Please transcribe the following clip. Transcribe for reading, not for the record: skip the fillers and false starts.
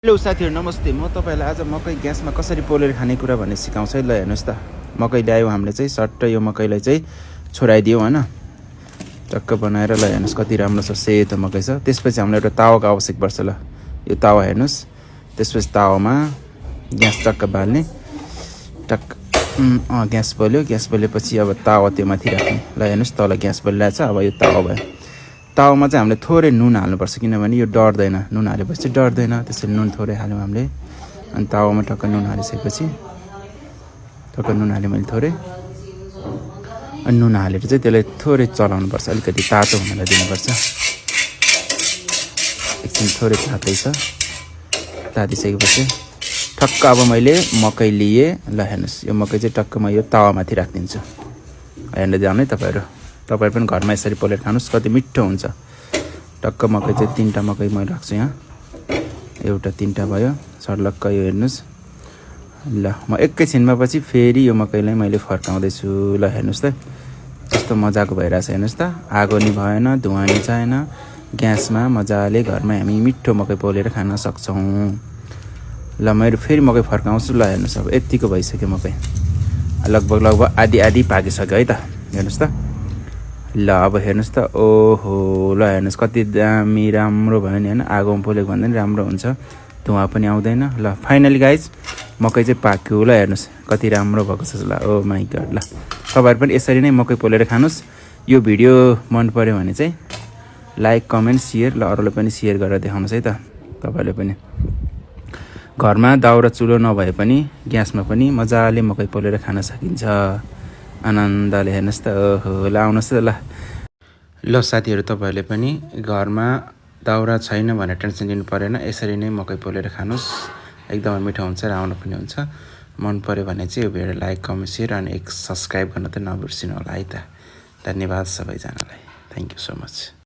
Hello साथीहरु नमस्ते। म तपाईलाई आज मकै ग्यासमा कसरी पोलेर खाने कुरा भन्ने सिकाउँछु है। ल हेर्नुस् त, मकै ल्यायो हामीले चाहिँ सट्ट यो मकैलाई चाहिँ छोडाइदियो हैन, टक्क बनाएर। ल हेर्नुस् कति राम्रो छ, सेतो मकै छ। त्यसपछि हामीलाई एउटा तावाको आवश्यक पर्छ। ल यो तावा हेर्नुस्, त्यसपछि तावामा ग्यास टक्क बाल्ने, टक्क ग्यास बल्यो। ग्यास बलेपछि अब तावा त्यो माथि राख्ने। ल हेर्नुस् तल ग्यास बलिरहेछ। अब यो तावा भयो। तावामा चाहिँ हामीले थोरै नुन हाल्नुपर्छ, किनभने यो डढ्दैन। नुन हालेपछि चाहिँ डढ्दैन, त्यसैले नुन थोरै हाल्यौँ हामीले। अनि तावामा टक्क नुन हालिसकेपछि टक्क नुन हालेँ मैले थोरै। अनि नुन हालेर चाहिँ त्यसलाई थोरै चलाउनुपर्छ, अलिकति तातो हुनलाई दिनुपर्छ। एकछिन थोरै तातै छ, तातिसकेपछि ठक्क अब मैले मकै लिएँ। ल हेर्नुस् यो मकै चाहिँ टक्क म यो तावामाथि राखिदिन्छु। हेर्नु जानु है तपाईँहरू पनि घरमा यसरी पोलेर खानुस्, कति मिठो हुन्छ। टक्क मकै चाहिँ 3टा मकै मैले राख्छु यहाँ। एउटा 3टा भयो सर्लक्क। यो हेर्नुस्। ल म एकैछिनमा पछि फेरि यो मकैलाई मैले फर्काउँदैछु। ल हेर्नुस् त कस्तो मजाको भइरहेछ। हेर्नुस् त आगो नि भएन, धुवा नि चाहिएन। ग्यासमा मजाले घरमा हामी मिठो मकै पोलेर खान सक्छौँ। ल मैले फेरि मकै फर्काउँछु। ल हेर्नुस् अब यतिको भइसक्यो मकै, लगभग आधी पाकिसक्यो है त। हेर्नुस् त। ल अब हेर्नुस् त, ओहो ल हेर्नुस् कति दामी राम्रो भयो नि हैन। आगोमा पोलेको भन्दा नि राम्रो हुन्छ, धुवा पनि आउँदैन। ल फाइनली गाइज मकै चाहिँ पाक्यो। ल हेर्नुस् कति राम्रो भएको छ। ल ओ माइ गड। ल तपाईहरु पनि यसरी नै मकै पोलेर खानुस्। यो भिडियो मन पर्यो भने चाहिँ लाइक कमेन्ट सेयर, ल अरूलाई पनि सेयर गरेर देखाउनुस् है त। तपाईहरुले पनि घरमा दाउरा चुलो नभए पनि ग्यासमा पनि मजाले मकै पोलेर खान सकिन्छ आनन्दले। हेर्नुस् त, ओहो ल आउनुहोस् त। ल साथीहरु तपाईहरुले पनि घरमा दाउरा छैन भनेर टेन्सन लिनु परेन। यसरी नै मकै पोलेर खानुस्, एकदमै मिठो हुन्छ, राम्रो पनि हुन्छ। मन पर्यो भने चाहिँ यो भिडियो लाइक कमेन्ट सेयर अनि एक सब्स्क्राइब गर्न त नबिर्सिनु होला है त। धन्यवाद सबैजनालाई। Thank you so much.